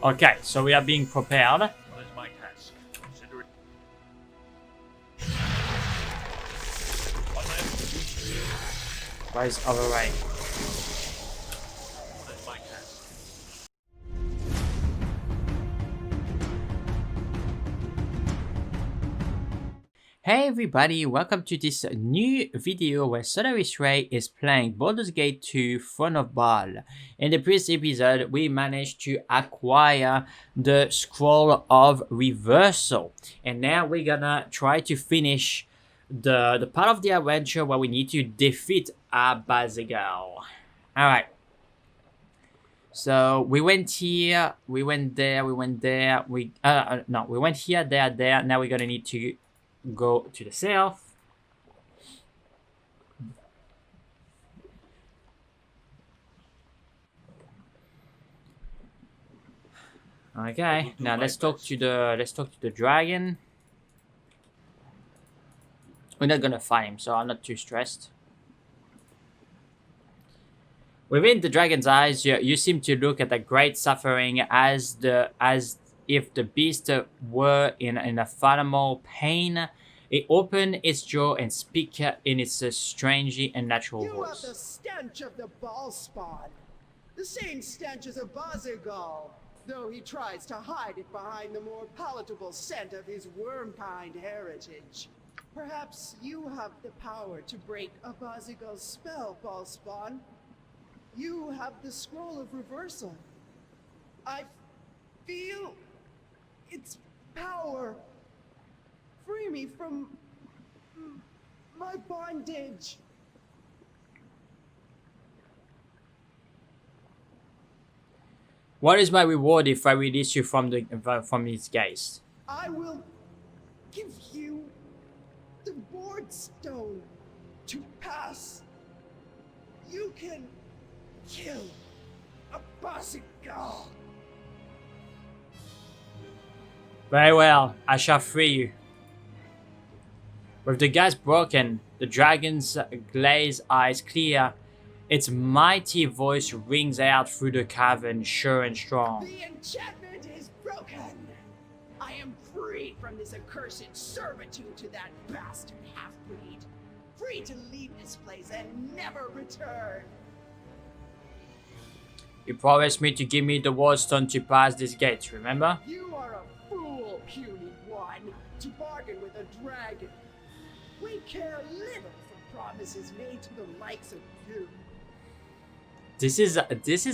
Okay, so we are being prepared. What is my task? Consider it. What I have to do. Why is override? What is my task? Hey everybody, welcome to this new video where Solaris Ray is playing Baldur's Gate 2 Throne of Bhaal. In the previous episode, we managed to acquire the Scroll of Reversal. And now we're gonna try to finish the part of the adventure where we need to defeat Abazigal. Alright. So we went here, we went there, we went there, we went here, there. Now we're gonna need to go to the south. Okay, now let's talk to the dragon. We're not gonna fight him, so I'm not too stressed. Within the dragon's eyes, you seem to look at the great suffering as if the beast were in a fathomable pain. It opened its jaw and speak in its strangely and natural You voice. have the stench of the Bhaal spawn. The same stench as Abazigal, though he tries to hide it behind the more palatable scent of his worm-kind heritage. Perhaps you have the power to break Abazigal's spell, Bhaal spawn. You have the Scroll of Reversal. I feel its power. Free me from my bondage. What is my reward if I release you from his gaze? I will give you the Ward Stone to pass. You can kill Abazigal. Very well, I shall free you. With the gaze broken, the dragon's glazed eyes clear, its mighty voice rings out through the cavern, sure and strong. The enchantment is broken. I am free from this accursed servitude to that bastard half-breed. Free to leave this place and never return. You promised me to give me the Ward Stone to pass this gate, remember? You are a fool, puny one, to bargain with a dragon. We care little for promises made to the likes of you. This is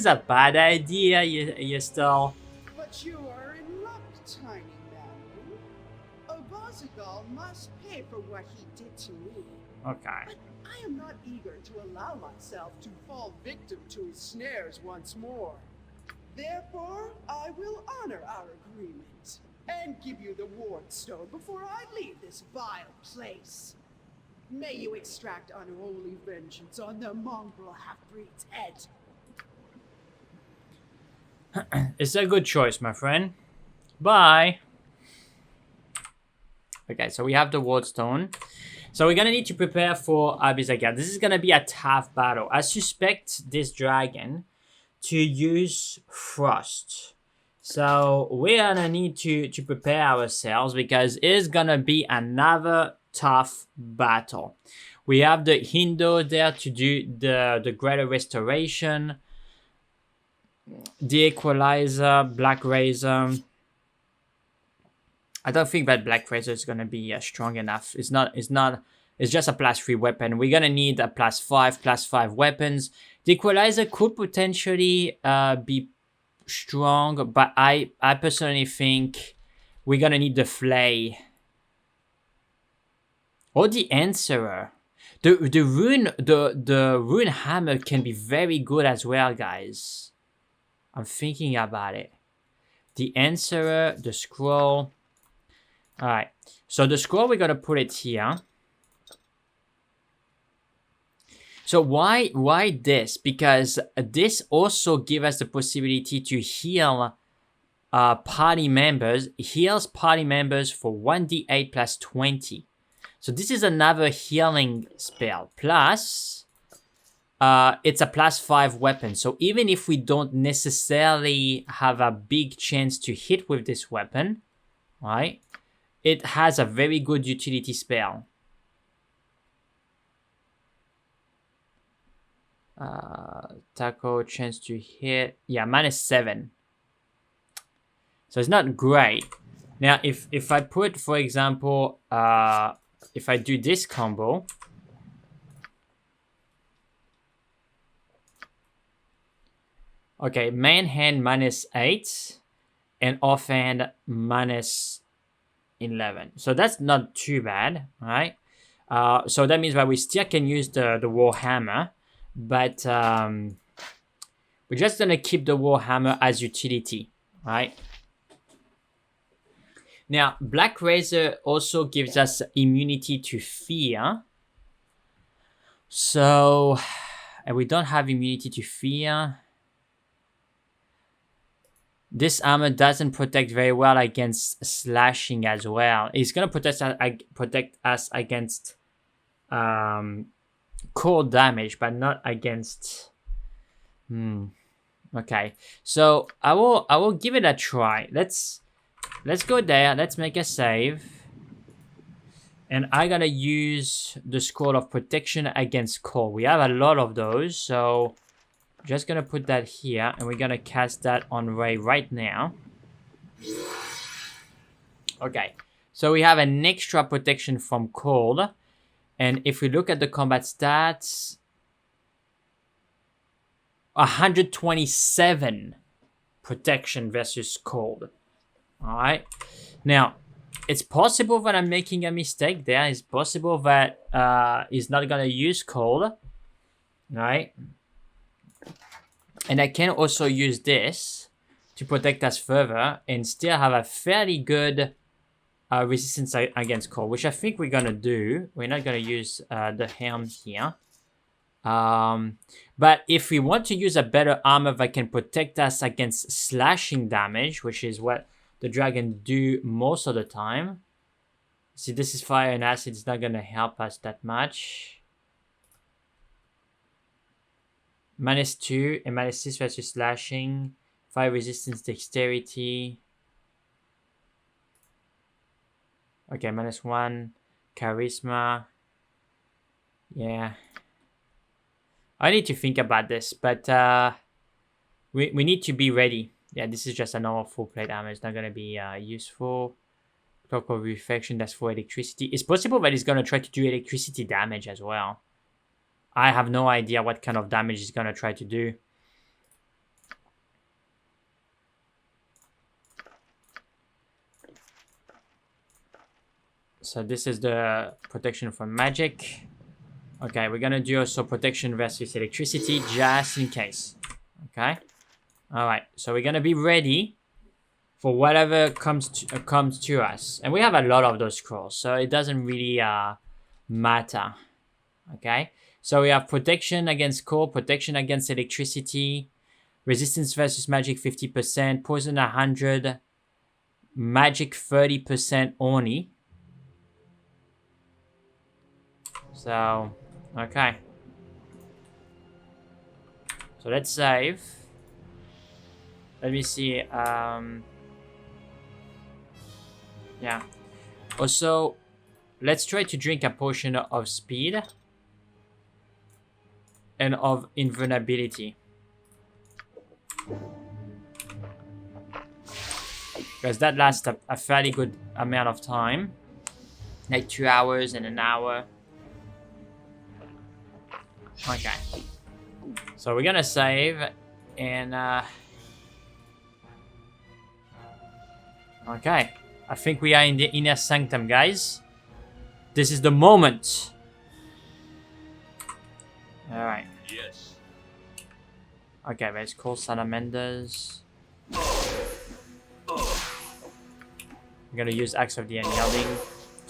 a bad idea, you still. But you are in luck, tiny man. Abazigal must pay for what he did to me. Okay. But I am not eager to allow myself to fall victim to his snares once more. Therefore, I will honor our agreement and give you the Ward Stone before I leave this vile place. May you extract unholy vengeance on the mongrel half-breed's head. It's a good choice, my friend. Bye. Okay, so we have the Ward Stone. So we're gonna need to prepare for Abazigal. This is gonna be a tough battle. I suspect this dragon to use Frost. So we're gonna need to prepare ourselves because it's gonna be another tough battle. We have the Hindu there to do the Greater Restoration, the Equalizer, Black Razor. I don't think that Black Razor is gonna be strong enough. It's just a +3 weapon. We're gonna need a +5 weapons. The Equalizer could potentially be strong, but I personally think we're gonna need the Flay or the Answerer. The rune hammer can be very good as well, guys. I'm thinking about it. The Answerer, the scroll. All right, so the scroll, we're gonna put it here. So why this? Because this also gives us the possibility to heal party members. Heals party members for 1d8 plus 20. So this is another healing spell. Plus, it's a +5 weapon. So even if we don't necessarily have a big chance to hit with this weapon, right? It has a very good utility spell. Tackle, chance to hit. Yeah, -7. So it's not great. Now, if I put, for example, if I do this combo, okay, main hand -8 and offhand -11. So that's not too bad, right? So that means that we still can use the Warhammer, but we're just gonna keep the Warhammer as utility, right? Now, Black Razor also gives us immunity to fear. So, and we don't have immunity to fear. This armor doesn't protect very well against slashing as well. It's gonna protect us against cold damage, but not against. Okay, so I will give it a try. Let's go there. Let's make a save. And I'm gonna use the scroll of protection against cold. We have a lot of those, so just gonna put that here, and we're gonna cast that on Ray right now. Okay, so we have an extra protection from cold, and if we look at the combat stats, 127 protection versus cold. All right, now it's possible that I'm making a mistake there. It's possible that he's not gonna use cold. All right. And I can also use this to protect us further and still have a fairly good resistance against cold, which I think we're gonna do. We're not gonna use the helm here. But if we want to use a better armor that can protect us against slashing damage, which is what the dragon do most of the time. See, this is fire and acid. It's not gonna help us that much. -2 and -6 versus slashing. Fire resistance, dexterity. Okay, -1. Charisma. Yeah. I need to think about this, but we need to be ready. Yeah, this is just a normal full plate armor. It's not going to be useful. Cloak of Reflection, that's for electricity. It's possible that he's going to try to do electricity damage as well. I have no idea what kind of damage he's going to try to do. So this is the protection from magic. Okay, we're going to do also protection versus electricity just in case. Okay. Alright, so we're going to be ready for whatever comes to us. And we have a lot of those scrolls, so it doesn't really matter. Okay, so we have protection against cold, protection against electricity, resistance versus magic 50%, poison 100, magic 30% only. So, okay. So let's save. Let me see. Yeah. Also, let's try to drink a potion of speed and of invulnerability. Because that lasts a fairly good amount of time. Like 2 hours and an hour. Okay. So we're gonna save and okay. I think we are in the inner sanctum, guys. This is the moment. Alright. Yes. Okay, let's call salamanders. We're gonna use Axe of the Unyielding.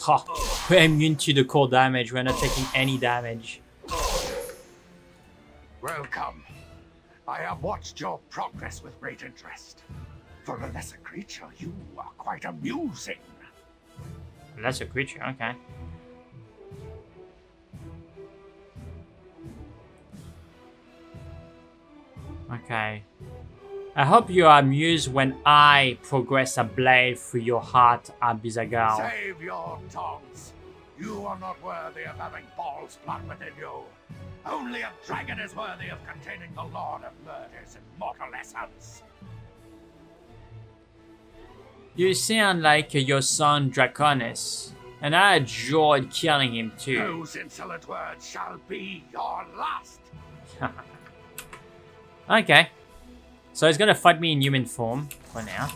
Ha! We're immune to the cold damage. We're not taking any damage. Welcome. I have watched your progress with great interest. For a lesser creature, you are quite amusing. Lesser creature, okay. Okay. I hope you are amused when I progress a blade through your heart, Abazigal. Save your tongues. You are not worthy of having Bhaal's blood within you. Only a dragon is worthy of containing the Lord of Murder's immortal essence. You sound like your son Draconis, and I enjoyed killing him too. Those insolent words shall be your last. Okay. So he's gonna fight me in human form for now.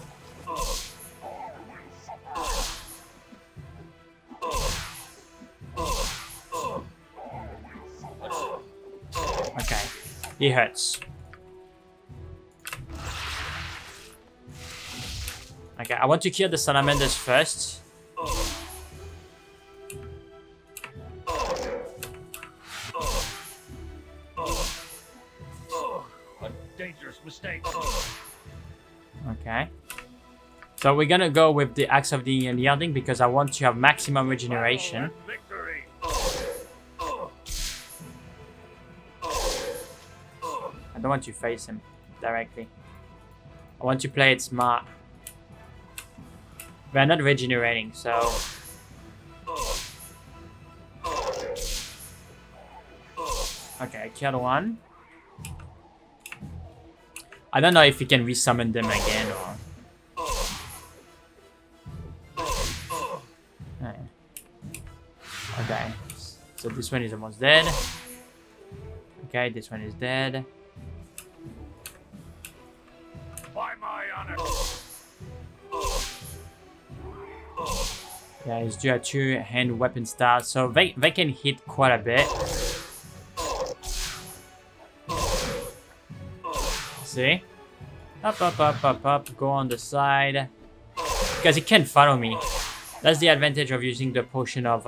Okay. He hurts. Okay, I want to kill the salamanders first. A dangerous mistake. Okay. So we're gonna go with the Axe of the Unyielding because I want to have maximum regeneration. Victory. I don't want to face him directly. I want to play it smart. We're not regenerating, so... Okay, I killed one. I don't know if we can resummon them again or... Okay, so this one is almost dead. Okay, this one is dead. By my honor. Yeah, it's due a two-hand weapon style, so they can hit quite a bit. See? Up, go on the side. Because he can't follow me. That's the advantage of using the potion of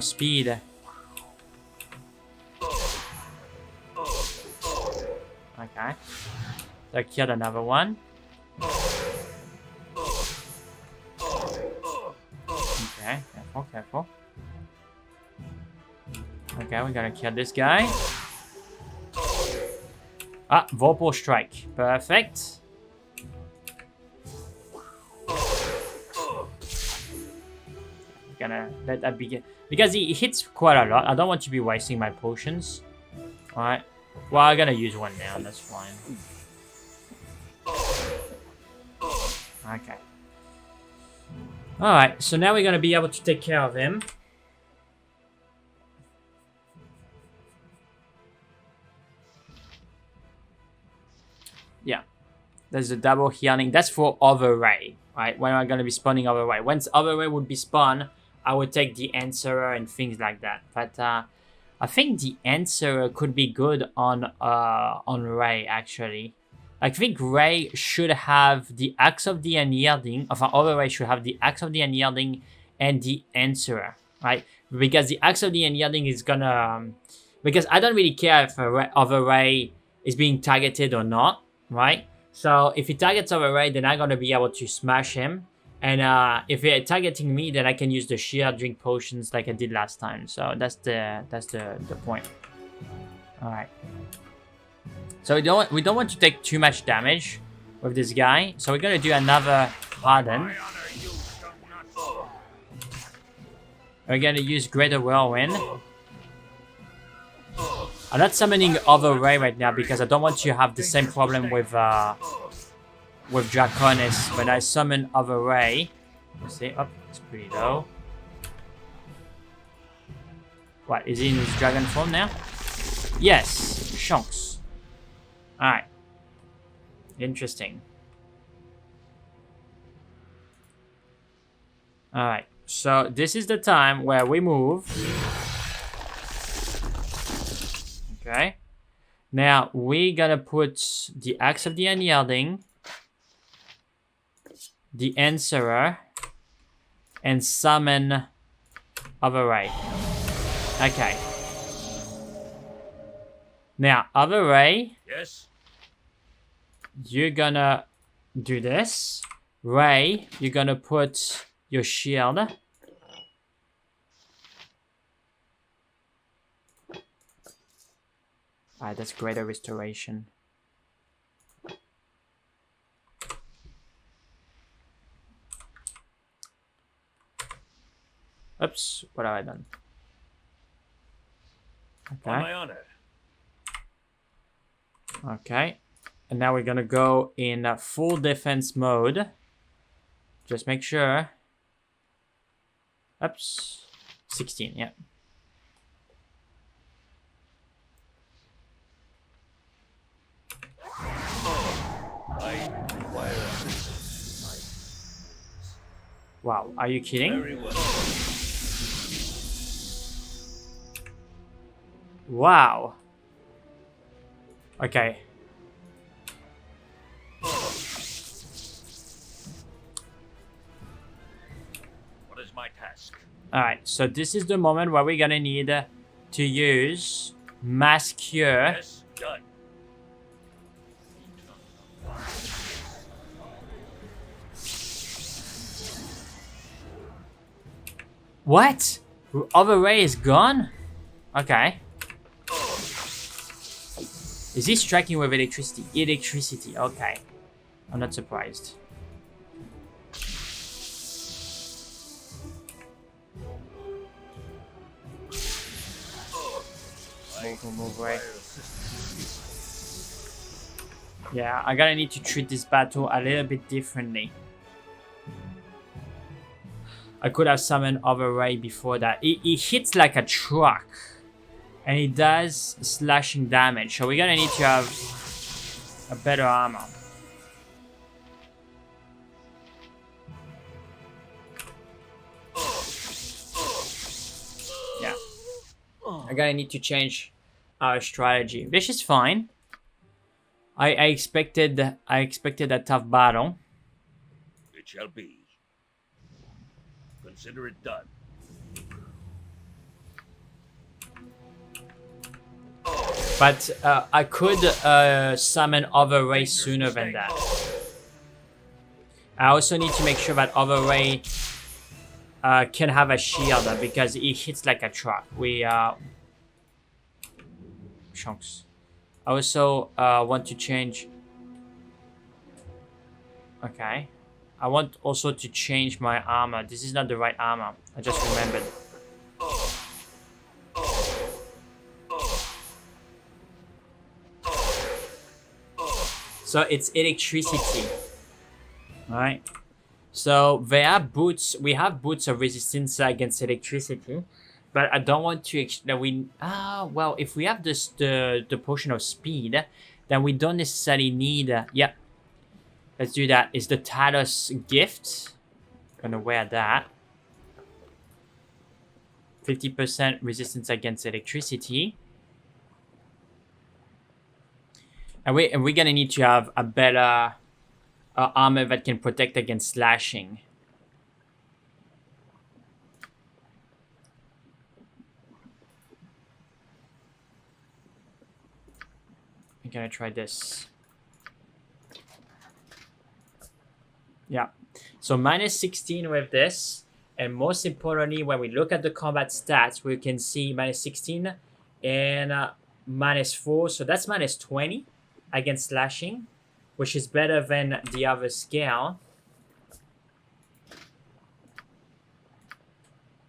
speed. Okay. So I killed another one. Okay, careful. Okay, we're gonna kill this guy. Ah, Vorpal Strike. Perfect. Gonna let that begin because he hits quite a lot. I don't want to be wasting my potions. Alright. Well, I'm gonna use one now, that's fine. Okay. Alright, so now we're gonna be able to take care of him. Yeah. There's a double healing. That's for Overray, right? When I'm gonna be spawning Overray. Once Overray would be spawned, I would take the Answerer and things like that. But I think the Answerer could be good on Ray actually. I think Ray should have the Axe of the Unyielding. Overray should have the Axe of the Unyielding and the Answerer, right? Because the Axe of the Unyielding is gonna because I don't really care if Overray is being targeted or not, right? So if he targets Overray, then I'm gonna be able to smash him. And if they're targeting me, then I can use the shield, drink potions like I did last time. So that's the point. All right. So we don't want to take too much damage with this guy. So we're gonna do another harden. We're gonna use Greater Whirlwind. I'm not summoning Overray right now because I don't want to have the same problem with Draconis when I summon Overray. Let's see, oh, it's pretty low. What, is he in his dragon form now? Yes, Shonks. Alright. Interesting. Alright, so this is the time where we move. Okay. Now, we're gonna put the Axe of the Unyielding, the Answerer, and summon Overray. Okay. Now, Overray, Yes. you're gonna do this. Ray, you're gonna put your shield. Alright, that's greater restoration. Oops, what have I done? Okay. On my honor. Okay. And now we're gonna go in full defense mode. Just make sure. Oops. 16, yeah. I require Wow, are you kidding? very well. Wow. Okay. What is my task? Alright, so this is the moment where we're gonna need to use Mass Cure. Yes, done. What? Overray is gone? Okay. Is he striking with electricity? Electricity, okay. I'm not surprised. Move away. Yeah, I'm gonna need to treat this battle a little bit differently. I could have summoned Overray before that. He hits like a truck. And he does slashing damage. So we're gonna need to have a better armor. Yeah. I'm gonna need to change our strategy. Which is fine. I expected a tough battle. It shall be. Consider it done. But I could summon Overray sooner than that. I also need to make sure that Overray can have a shield because he hits like a truck. Chunks. I also want to change. Okay. I want also to change my armor. This is not the right armor. I just remembered. So it's electricity. Alright. So they have boots. We have boots of resistance against electricity. But I don't want to well, if we have this the potion of speed, then we don't necessarily need yeah. Let's do that. It's the Talos gift. Gonna wear that. 50% resistance against electricity. And we're gonna need to have a better armor that can protect against slashing. I'm gonna try this. Yeah. So minus 16 with this. And most importantly, when we look at the combat stats, we can see minus 16 and minus 4. So that's minus 20 against slashing, which is better than the other scale,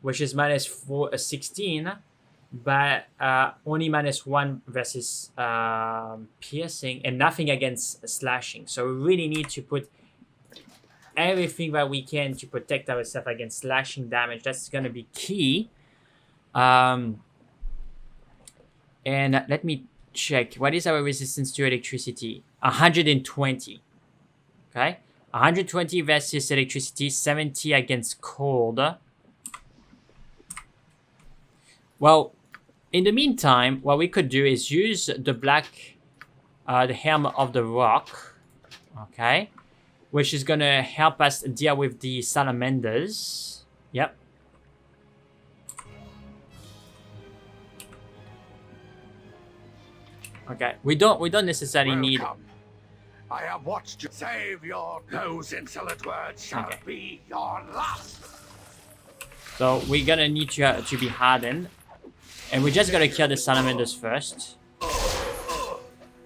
which is minus 16, but only minus 1 versus piercing and nothing against slashing. So we really need to put everything that we can to protect ourselves against slashing damage. That's going to be key. And let me check. What is our resistance to electricity? 120. Okay. 120 versus electricity. 70 against cold. Well, in the meantime, what we could do is use the the Helm of the Rock. Okay. Which is going to help us deal with the salamanders. Yep. Okay, we don't necessarily need. I have watched you save your. Those insolent words shall be your last. So we're gonna need to be hardened, and we're just gonna kill the salamanders first.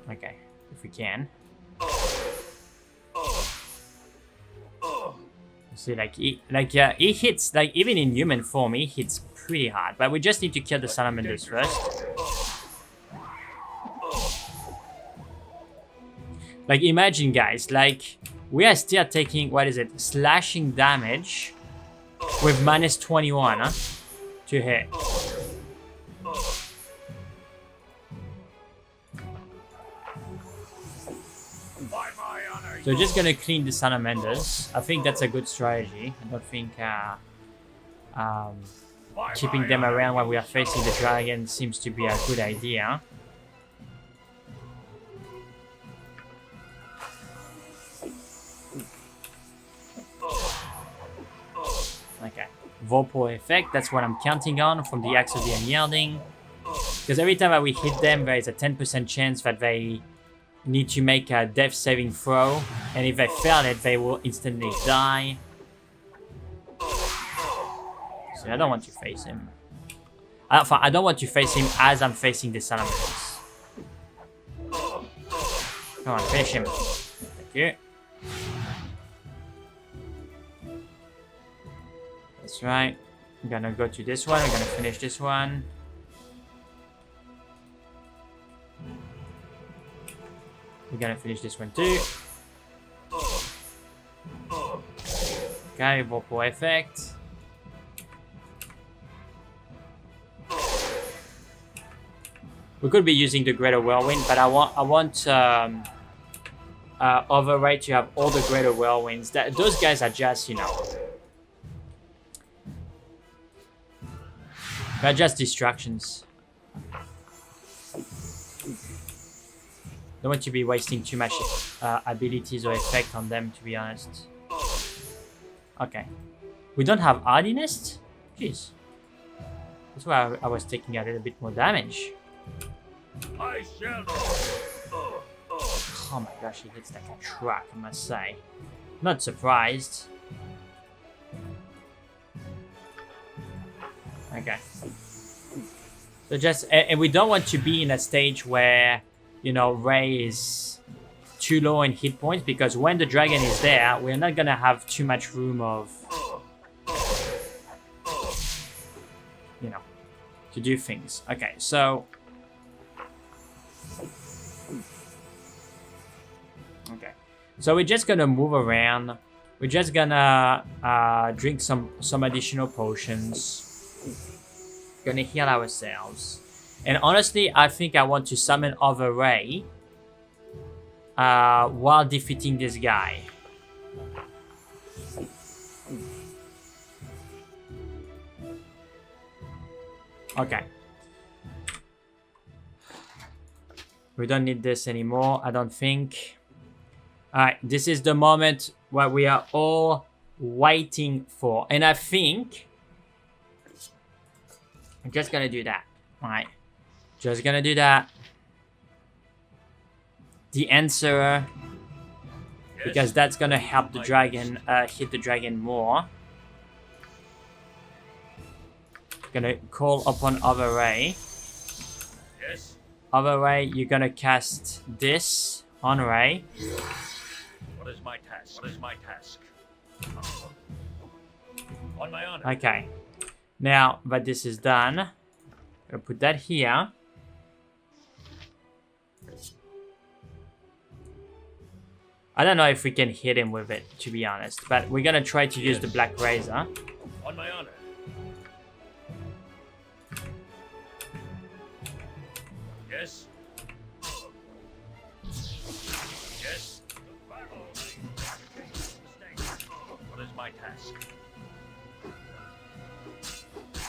Okay, if we can. See, like he hits, like even in human form, he hits pretty hard. But we just need to kill the salamanders first. Like imagine, guys, like we are still taking, what is it, slashing damage with minus 21, huh? To hit. So we're just gonna clean the salamanders. I think that's a good strategy. I don't think keeping them around while we are facing the dragon seems to be a good idea. Okay. Vorpal effect, that's what I'm counting on from the Axe of the Unyielding. Because every time that we hit them, there is a 10% chance that they need to make a death saving throw, and if they fail it, they will instantly die. So I don't want to face him. I don't want to face him as I'm facing the salamanders. Come on, finish him. Thank you. That's right. I'm gonna go to this one. We're gonna finish this one. We're gonna finish this one too. Okay, Vorpal effect. We could be using the Greater Whirlwind, but I want Override to have all the Greater Whirlwinds. Those guys are just, you know, they're just distractions. Don't want to be wasting too much abilities or effect on them, to be honest. Okay. We don't have hardiness? Jeez. That's why I was taking a little bit more damage. I shall. Oh my gosh, he hits like a truck, I must say. Not surprised. Okay. So just, and we don't want to be in a stage where, you know, Ray is too low in hit points, because when the dragon is there, we're not gonna have too much room of, you know, to do things. Okay, so okay, so we're just gonna move around. We're just gonna drink some additional potions. Gonna heal ourselves. And honestly, I think I want to summon Other Ray while defeating this guy. Okay. We don't need this anymore, I don't think. Alright, this is the moment what we are all waiting for. And I think I'm just gonna do that. Alright. Just gonna do that. The answer, because that's gonna help the dragon hit the dragon more. Gonna call upon Other Ray. Yes. Other Ray, you're gonna cast this on Ray. What is my task? What is my task? On my honor. Okay. Now that this is done, I'm gonna put that here. I don't know if we can hit him with it, to be honest, but we're gonna try to use the Black Razor. On my honor. Yes. Yes. What is my task?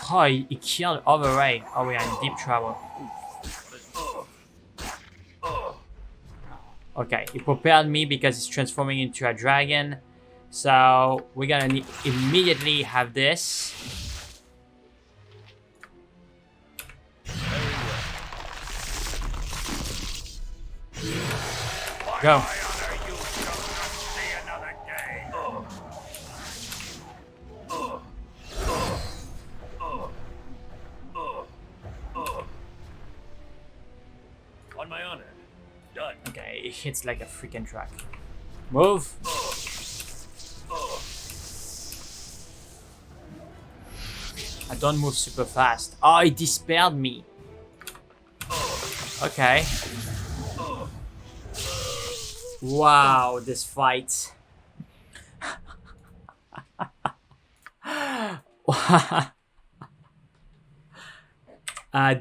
Oh, he killed Other Ray. Oh, we are in deep trouble. Okay, he propelled me because it's transforming into a dragon. So we're gonna immediately have this. Go. On my honor. Done. hits like a freaking truck. Move. I don't move super fast. Oh, it dispelled me. Okay. Wow, this fight.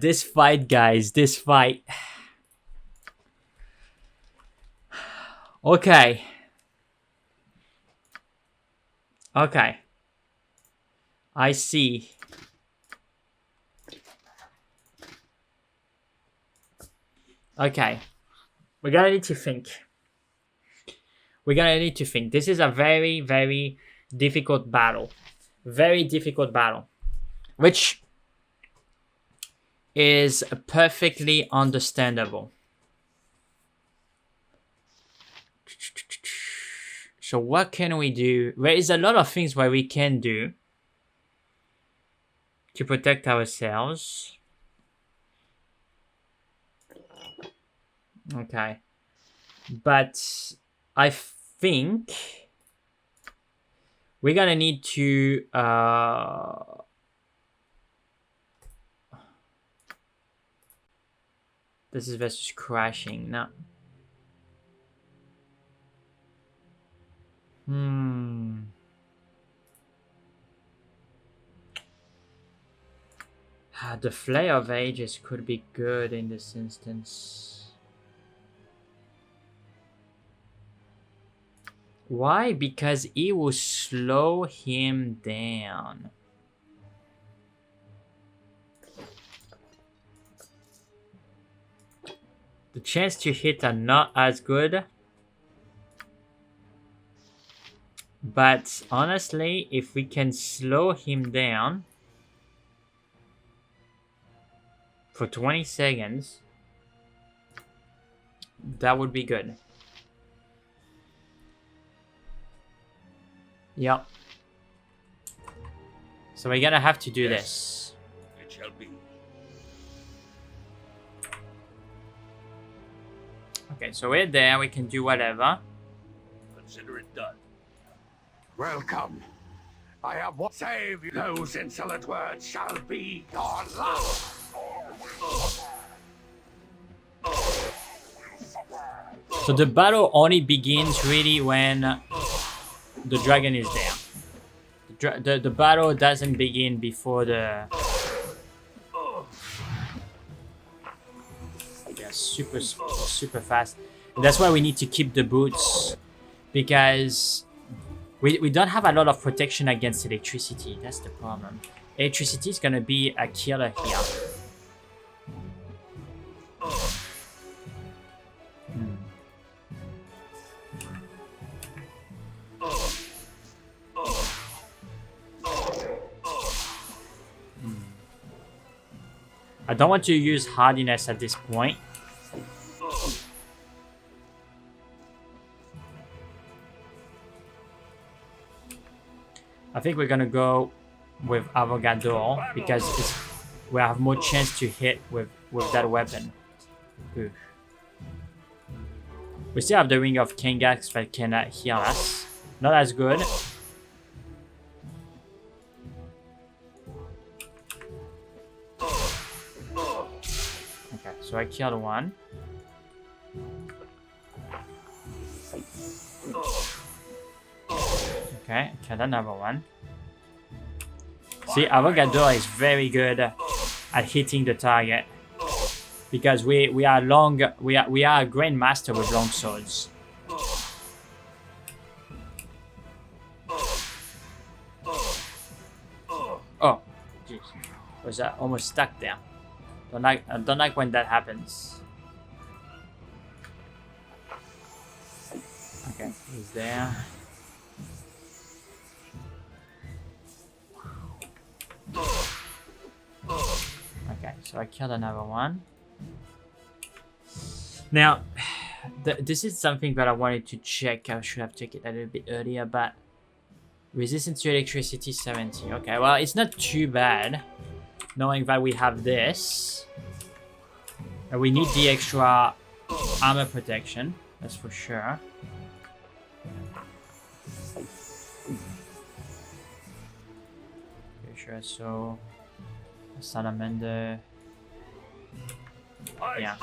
This fight, guys. This fight. Okay. Okay. I see. Okay. We're gonna need to think. We're gonna need to think. This is a very, very difficult battle. Very difficult battle. Which is perfectly understandable. So what can we do? There is a lot of things where we can do to protect ourselves. Okay. But I think we're gonna need to this is versus crashing now. The Flare of Ages could be good in this instance. Why? Because it will slow him down. The chance to hit are not as good. But honestly, if we can slow him down for 20 seconds, that would be good. Yep. So we're gonna have to do this. It shall be. Okay, so we're there, we can do whatever. Consider it done. Welcome. I have what save you. Those insolent words shall be your last. So the battle only begins really when the dragon is there. The battle doesn't begin before the... Yeah, super fast. And that's why we need to keep the boots, because we don't have a lot of protection against electricity. That's the problem. Electricity is gonna be a killer here. I don't want to use hardiness at this point. I think we're gonna go with Abazigal because we have more chance to hit with that weapon. Ooh. We still have the Ring of Kengax that can heal us. Not as good. Okay, so I killed one. Okay, killed another one. See, Abazigal is very good at hitting the target because we are long. We are a grandmaster with long swords. Oh, jeez, was that almost stuck there? I don't like when that happens. Okay, he's there. Okay, so I killed another one. Now, this is something that I wanted to check. I should have checked it a little bit earlier, but resistance to electricity 70. Okay, well, it's not too bad, knowing that we have this. And we need the extra armor protection. That's for sure. Okay, sure. So, salamander. Yeah.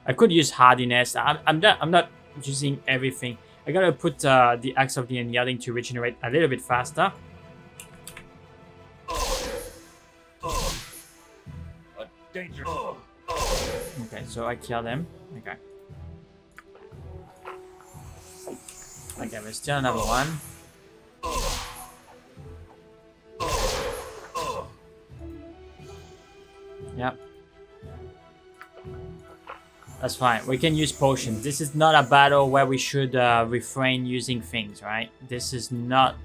I could use hardiness. I'm not using everything. I gotta put the axe of the unyielding to regenerate a little bit faster. Danger. Okay, so I kill them. Okay. Okay, there's still another one. Yep. That's fine. We can use potions. This is not a battle where we should refrain using things, right? This is not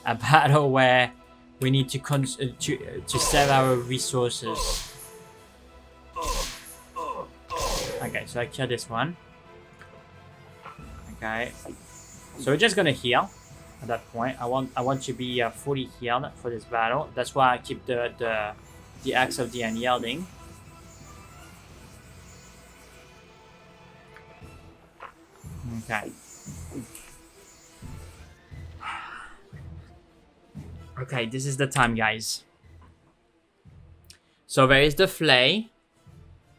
a battle where we need to save our resources. Okay, so I kill this one. Okay. So we're just gonna heal at that point. I want to be fully healed for this battle. That's why I keep the axe of the unyielding. Okay. Okay, this is the time, guys. So there is the flay.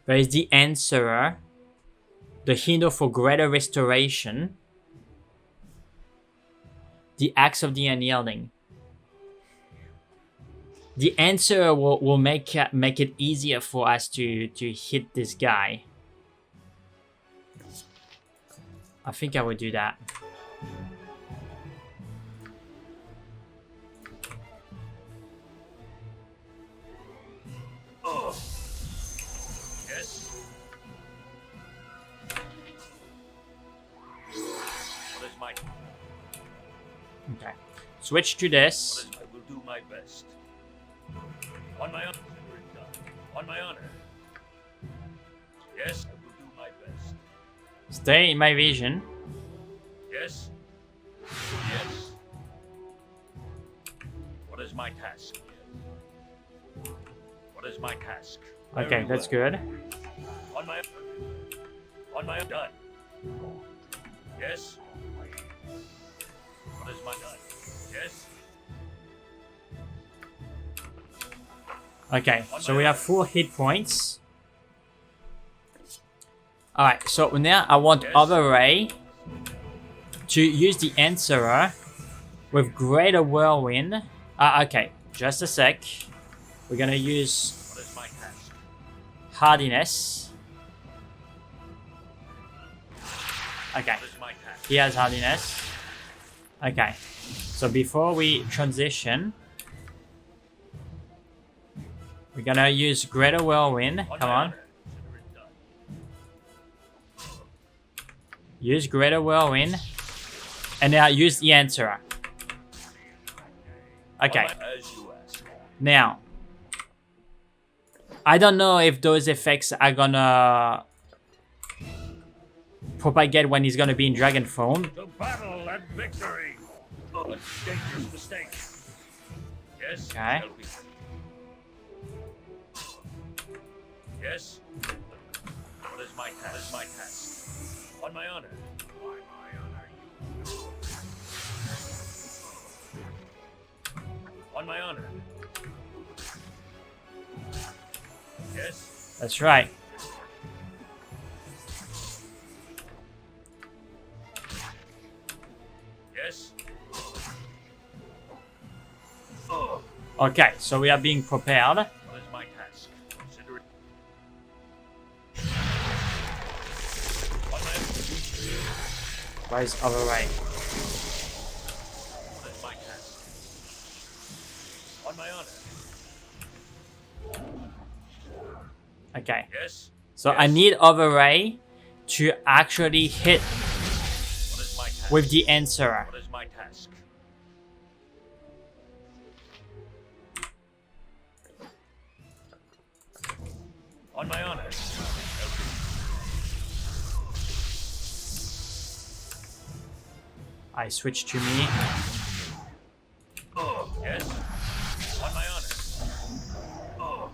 There is the answerer. The Hino for greater restoration. The axe of the unyielding. The answerer will make it easier for us to hit this guy. I think I would do that. Yes. What is my... Okay. Switch to this. I will do my best. On my honor. On my honor. Yes, I will do my best. Stay in my vision. Yes. Yes. What is my task? What is my task? Okay, Very that's well. good. On my done. Yes. What is my done? Yes. Okay, so we have 4 hit points. Alright, so now I want Other Ray to use the Answerer with Greater Whirlwind. Okay, just a sec. We're gonna use What is my task? Hardiness. Okay, What is my task? he has Hardiness. Okay, so before we transition, we're gonna use Greater Whirlwind. Come my on. honor. Consider it done. Use Greater Whirlwind. And now use the Answerer. Okay, As you ask. now. I don't know if those effects are gonna propagate when he's gonna be in Dragon Form. To battle and victory. A dangerous mistake. Yes. Okay. Shall be. Yes. What is my task? What is my task? On my honor. On my honor. Yes. That's right. Yes. Okay, so we are being prepared. What is my task? Consider it. On my Where is Other Ray? What is my task? On my honor. Okay, Yes. so I need Other Ray to actually hit What is my task? with the Answerer. What is my task? On my honor. I switch to me. Yes. On my honor.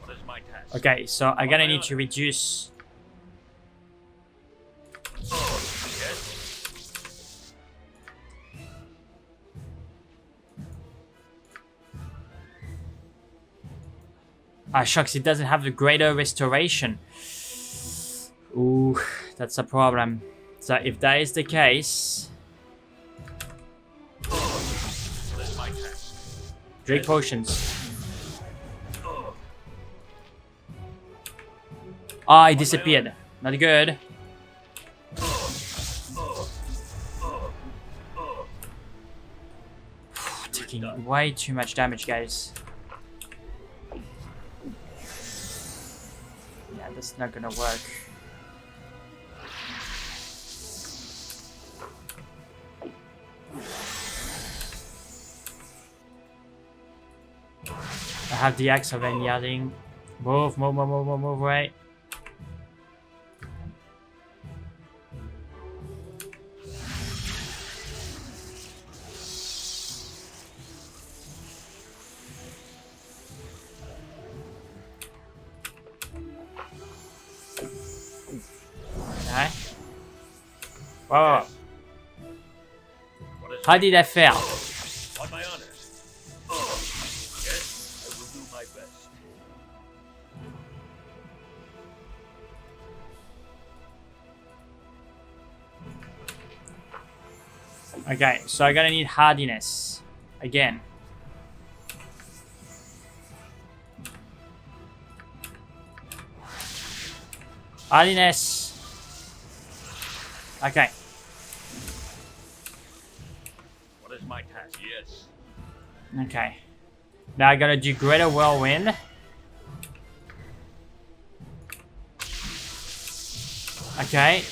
What is my Okay, so I'm gonna need to reduce. Yes. Ah, shucks, it doesn't have the greater restoration. Ooh, that's a problem. So if that is the case, What is my task? drink potions. Ah, it disappeared. Not good. Taking way too much damage, guys. Yeah, that's not gonna work. I have the axe of yelling. Move, move, move, move, move, move, right. Okay. Whoa. What is How did I fail? on my honor? Yes, I will do my best. Okay, so I'm gonna need hardiness again. Hardiness. Okay. What is my task? Yes. Okay. Now I gotta do greater whirlwind. Okay.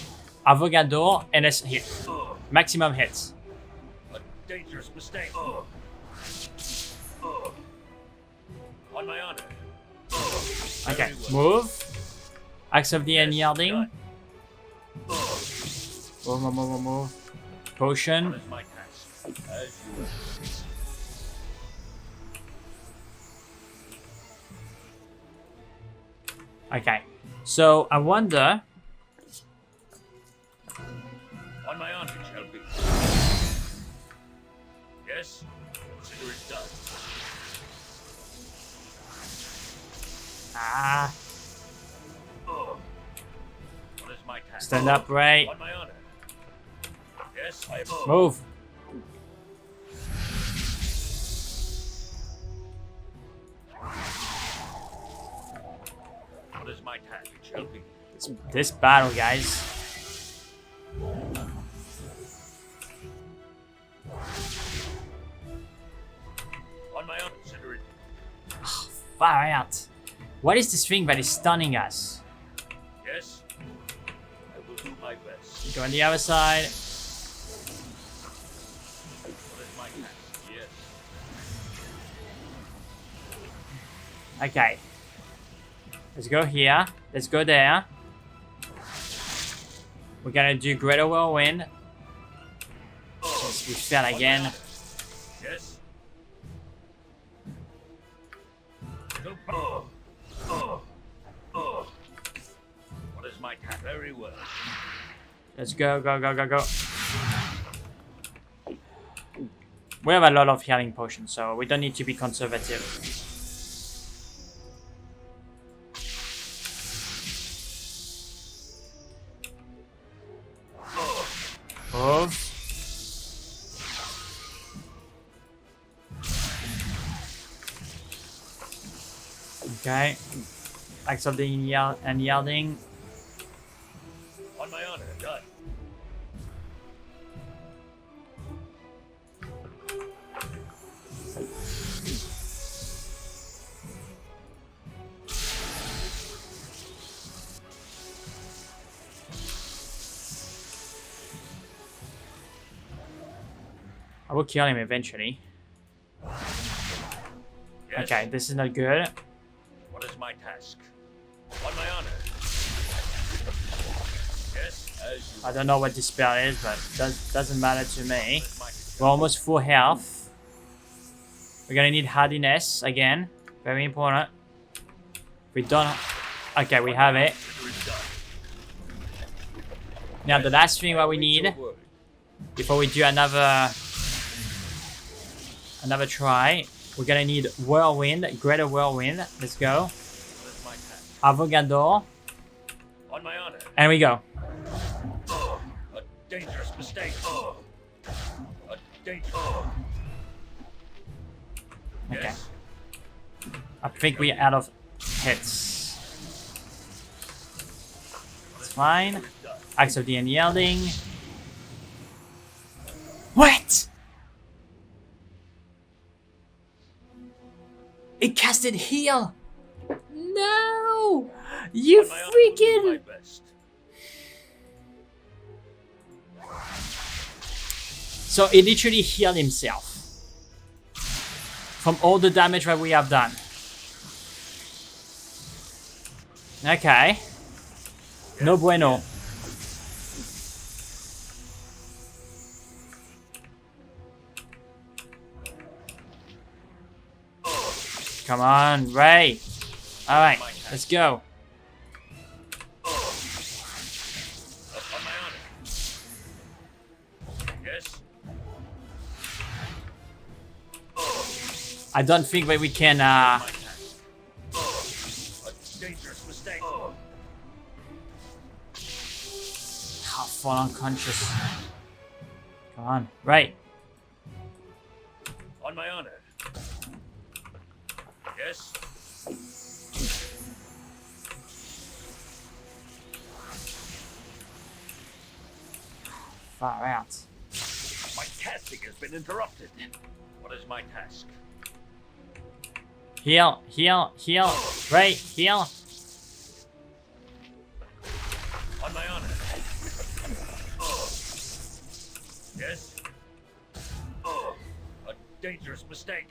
Avogador and a hit. Maximum hits. A dangerous mistake. On my honor. Okay. Very well. Move. Axe of the Yes, Unyielding. done. Move, move, move, move, move. What Potion. is my task? As you will. Okay. So I wonder. On my honor, it shall be. Yes, consider it done. Ah. What is my task? Stand up, right. On my honor. Yes, I am. Move. What is my task? It shall be. This battle, guys. On my honor, consider it. Far out. What is this thing that is stunning us? Yes, I will do my best. Go on the other side. What is my task? Yes. Okay. Let's go here. Let's go there. We're gonna do greater whirlwind. Yes, we fell again. Yes. What is my task? Very well. Let's go, go, go, go, go. We have a lot of healing potions, so we don't need to be conservative. Move. Okay. Axe of the Unyielding. On my honor, done. I will kill him eventually. Yes. Okay, this is not good. What is my task? On my honor. Yes, as you I don't know what this spell is, but doesn't matter to me. is my We're almost full health. We're gonna need hardiness again. Very important. We don't. Okay, we have it. Now the last thing what we need before we do another try, we're gonna need whirlwind, greater whirlwind. Let's go. Avogador. On my honor. And we go. A dangerous mistake. A dangerous. Okay. Yes. I think we're out of hits. It's fine. Axe of the Unyielding. What? It casted heal. No! You On my honor, will do my freaking... best. So it literally healed himself from all the damage that we have done. Okay. No bueno. Come on, Ray. Alright, let's go. On my honor. Yes. I don't think that we can A dangerous mistake. fall unconscious. Come on, Ray. On my honor. Yes. Far out. My casting has been interrupted. What is my task? Heal, heal, heal. Ray, heal. On my honor. Yes. A dangerous mistake.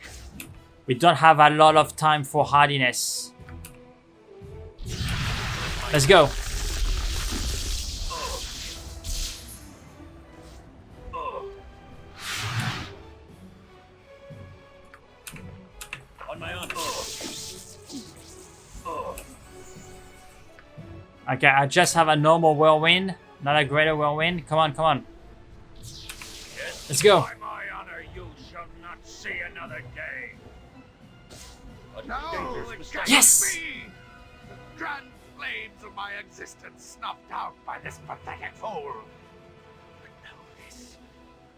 We don't have a lot of time for hardiness. Let's go. On my honor. Okay, I just have a normal whirlwind, not a greater whirlwind. Come on, come on. Yes. Let's go. By my honor, you shall not see another day. A No, dangerous it mistake. can't Yes! be! The grand flames of my existence snuffed out by this pathetic fool. But know this,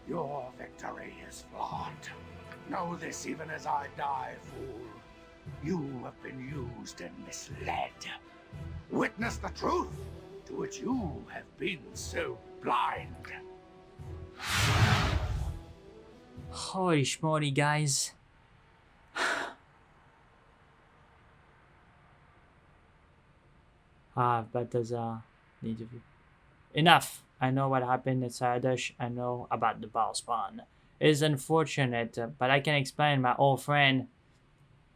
your victory is flawed. Know this even as I die, fool. You have been used and misled. Witness the truth to which you have been so blind. Holy schmoly, guys. But there's need to be enough. I know what happened at Sardash. I know about the Bhaal spawn. It is unfortunate, but I can explain, my old friend.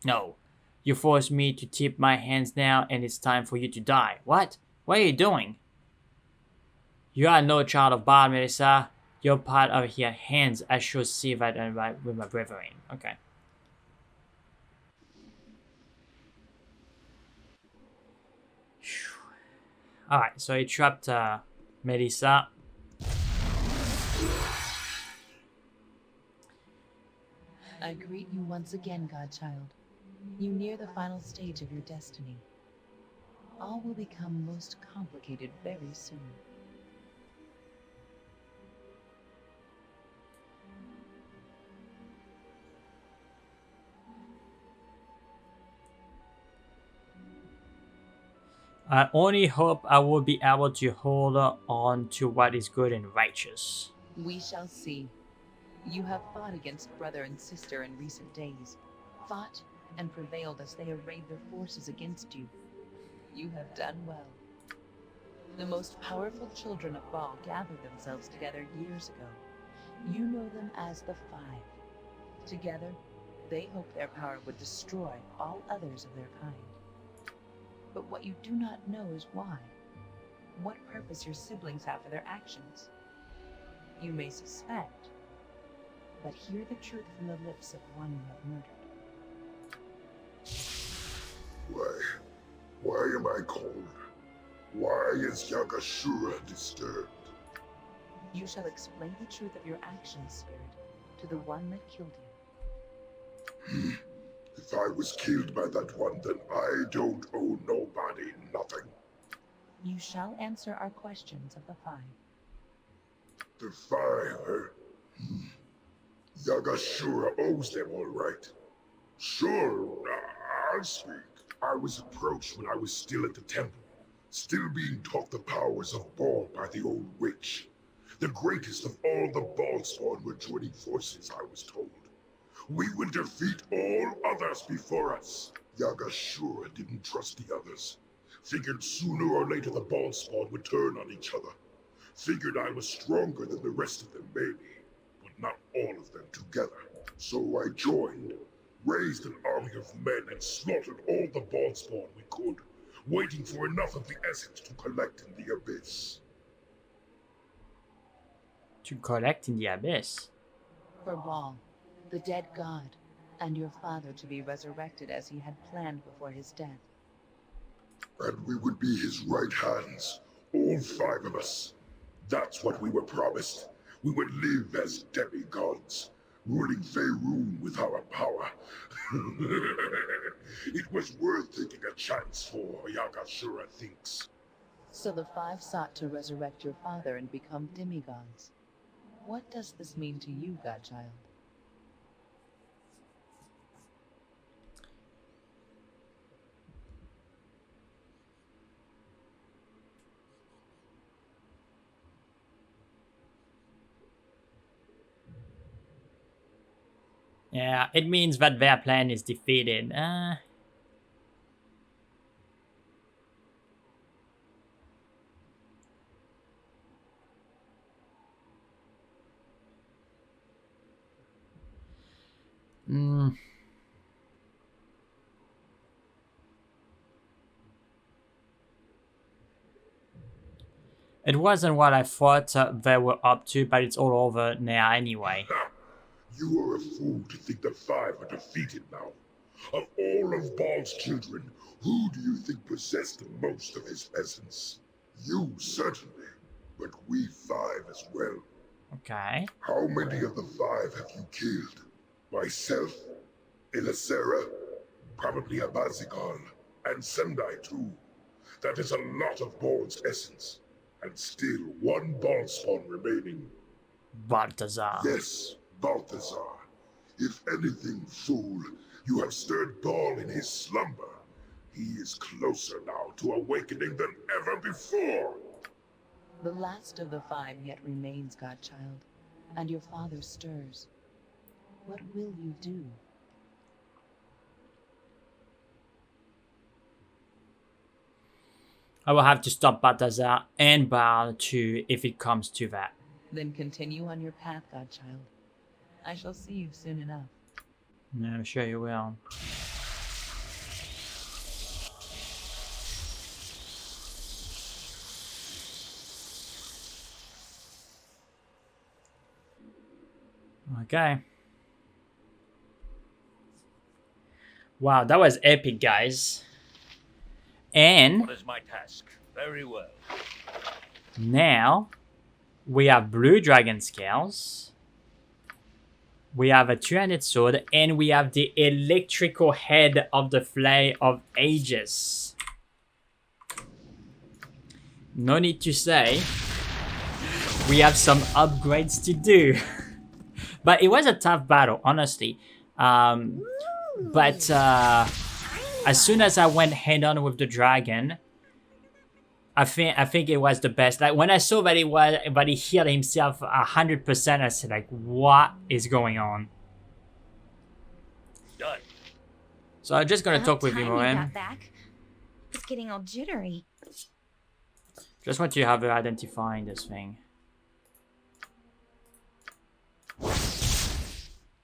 No, you forced me to tip my hands now, and it's time for you to die. What? What are you doing? You are no child of Bhaal, Melissa. You're part of your hands. I should see that with my brethren. Okay. Alright, so he trapped Melissa. I greet you once again, Godchild. You near the final stage of your destiny. All will become most complicated very soon. I only hope I will be able to hold on to what is good and righteous. We shall see. You have fought against brother and sister in recent days. Fought and prevailed as they arrayed their forces against you. You have done well. The most powerful children of Bhaal gathered themselves together years ago. You know them as the Five. Together, they hoped their power would destroy all others of their kind. But what you do not know is why. What purpose your siblings have for their actions. You may suspect, but hear the truth from the lips of one you have murdered. Why am I cold? Why is Yagashura disturbed? You shall explain the truth of your actions, Spirit, to the one that killed you. If I was killed by that one, then I don't owe nobody nothing. You shall answer our questions of the 5. The 5, Yagashura owes them all right. Sure, I'll speak. I was approached when I was still at the temple, still being taught the powers of Bhaal by the old witch. The greatest of all the Bhaalspawn were joining forces, I was told. We would defeat all others before us. Yagashura didn't trust the others. Figured sooner or later the Bhaalspawn would turn on each other. Figured I was stronger than the rest of them, maybe, but not all of them together. So I joined, raised an army of men, and slaughtered all the Bhaalspawn we could, waiting for enough of the essence to collect in the abyss. To collect in the abyss? For Bhaal, the dead god, and your father to be resurrected as he had planned before his death. And we would be his right hands, all 5 of us. That's what we were promised. We would live as demigods, ruling Faerun with our power. It was worth taking a chance for, Yagashura thinks. So the 5 sought to resurrect your father and become demigods. What does this mean to you, Godchild? Yeah, it means that their plan is defeated. It wasn't what I thought they were up to, but it's all over now anyway. You are a fool to think the 5 are defeated now. Of all of Bhaal's children, who do you think possessed the most of his essence? You, certainly, but we 5 as well. Okay. How many of the 5 have you killed? Myself? Ilisera? Probably Abazigal. And Sendai too. That is a lot of Bhaal's essence. And still 1 Bhaalspawn remaining. Balthazar. Yes, Balthazar. If anything, fool, you have stirred Bhaal in his slumber. He is closer now to awakening than ever before. The last of the 5 yet remains, Godchild, and your father stirs. What will you do? I will have to stop Balthazar and Bhaal too if it comes to that. Then continue on your path, Godchild. I shall see you soon enough. Yeah, I'm sure you will. Okay. Wow, that was epic, guys. And What is my task? Very well. now we have blue dragon scales. We have a 200 sword, and we have the electrical head of the Flay of Ages. No need to say, we have some upgrades to do. But it was a tough battle, honestly. But as soon as I went head-on with the dragon, I think it was the best. Like when I saw that he healed himself 100%, I said like, what is going on? Done. So I'm just gonna About talk with you, time you Moem. got back. It's getting all jittery. Just want you to have her identifying this thing.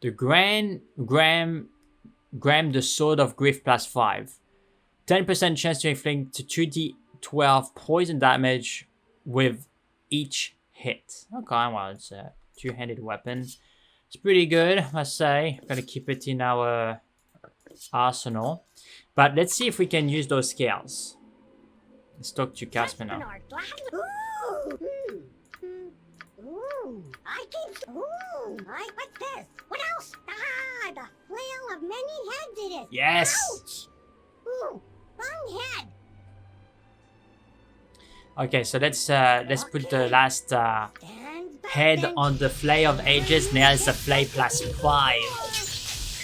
The Graham the Sword of Grief +5. 10% chance to inflict 2d12 poison damage with each hit. Okay, well, it's a 2-handed weapon. It's pretty good, I must say. Gotta keep it in our arsenal. But let's see if we can use those scales. Let's talk to Casper now. Ooh, I can. Ooh, what's this? What else? Ah, the flail of many heads it is. Yes. Ouch. Ooh, wrong head. Okay, so let's put the last Stand back head then. on the Flay of Ages. Now it's a Flay plus 5.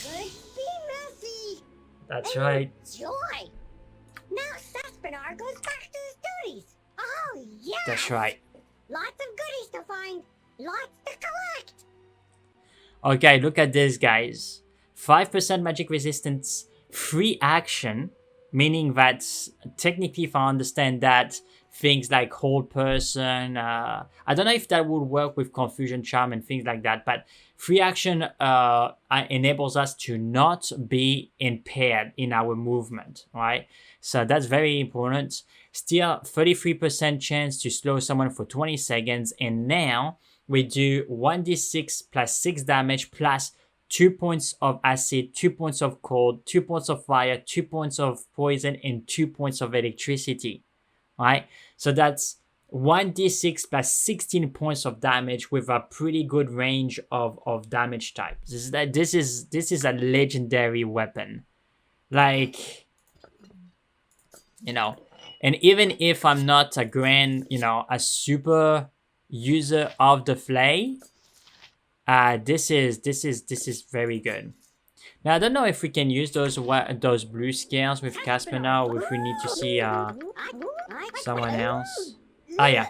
Could be messy. That's And right. Joy. Now Saspinar goes back to his duties. Oh yeah. That's right. Lots of goodies to find. Lots to collect. Okay, look at this, guys. 5% magic resistance, free action, meaning that technically, if I understand that, things like hold person, I don't know if that would work with confusion charm and things like that, but free action enables us to not be impaired in our movement, right? So that's very important. Still 33% chance to slow someone for 20 seconds, and now we do 1d6 plus 6 damage plus 2 points of acid, 2 points of cold, 2 points of fire, 2 points of poison, and 2 points of electricity. Right? So that's 1d6 plus 16 points of damage with a pretty good range of damage type. This is a legendary weapon. Like, you know, and even if I'm not a super user of the Flay, this is very good. Now I don't know if we can use those blue scales with Casper now, or if we need to see someone else. Oh yeah.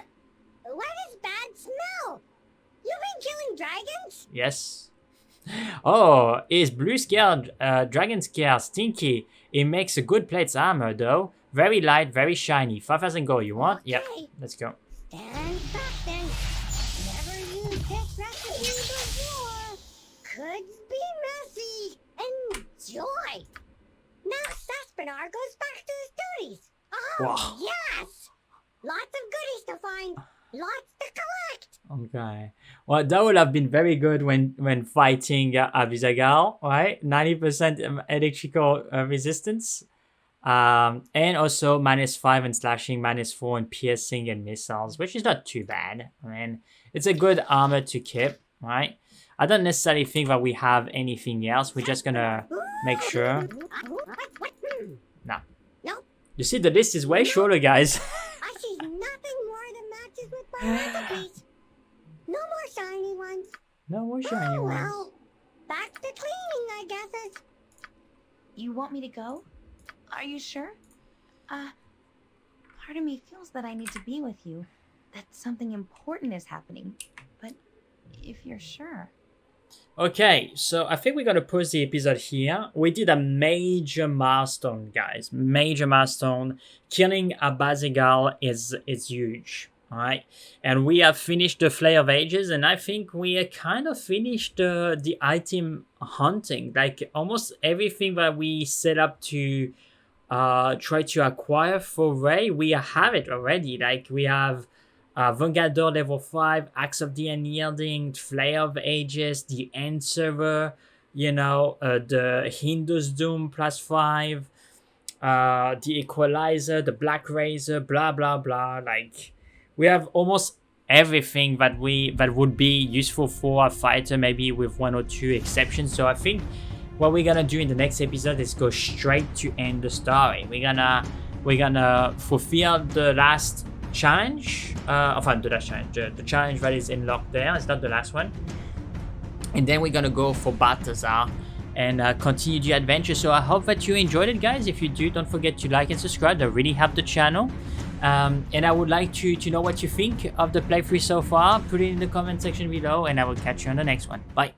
What is bad smell? You've been killing dragons? Yes. Oh, is blue scale dragon scale stinky? It makes a good plate's armor though. Very light, very shiny. 5,000 gold. You want? Okay. Yep. Let's go. Stand back then. Never used this recipe before. Could be messy. Enjoy. Now Saspinar goes back to his duties. Oh, Wow. yes. Lots of goodies to find. Lots to collect. Okay. Well, that would have been very good when fighting Abazigal, right? 90% electrical resistance. And also -5 in slashing, -4 in piercing and missiles, which is not too bad. I mean, it's a good armor to keep, right? I don't necessarily think that we have anything else. We're just gonna make sure. No. No. You see, the list is way shorter, guys. I see nothing more that matches with my recipes. No more shiny ones. No more shiny Oh ones. well. Back to cleaning, I guess. You want me to go? Are you sure? Part of me feels that I need to be with you. That something important is happening. But if you're sure. Okay, so I think we're gonna pause the episode here. We did a major milestone, guys. Major milestone. Killing Abazigal is huge. Alright. And we have finished the Flay of Ages, and I think we kind of finished the item hunting. Like almost everything that we set up to try to acquire for Ray, we have it already. Like we have Vanguard level 5, Axe of the Unyielding, Flay of Ages, the End server, the Hindu's Doom +5, the Equalizer, the Black Razor, blah blah blah. Like we have almost everything that would be useful for a fighter, maybe with 1 or 2 exceptions. So I think what we're gonna do in the next episode is go straight to end the story. We're gonna fulfill the last challenge, the challenge that is unlocked there. It's not the last one, and then we're gonna go for Balthazar and continue the adventure. So I hope that you enjoyed it, guys. If you do, don't forget to like and subscribe. That really help the channel. And I would like to know what you think of the playthrough so far. Put it in the comment section below, and I will catch you on the next one. Bye.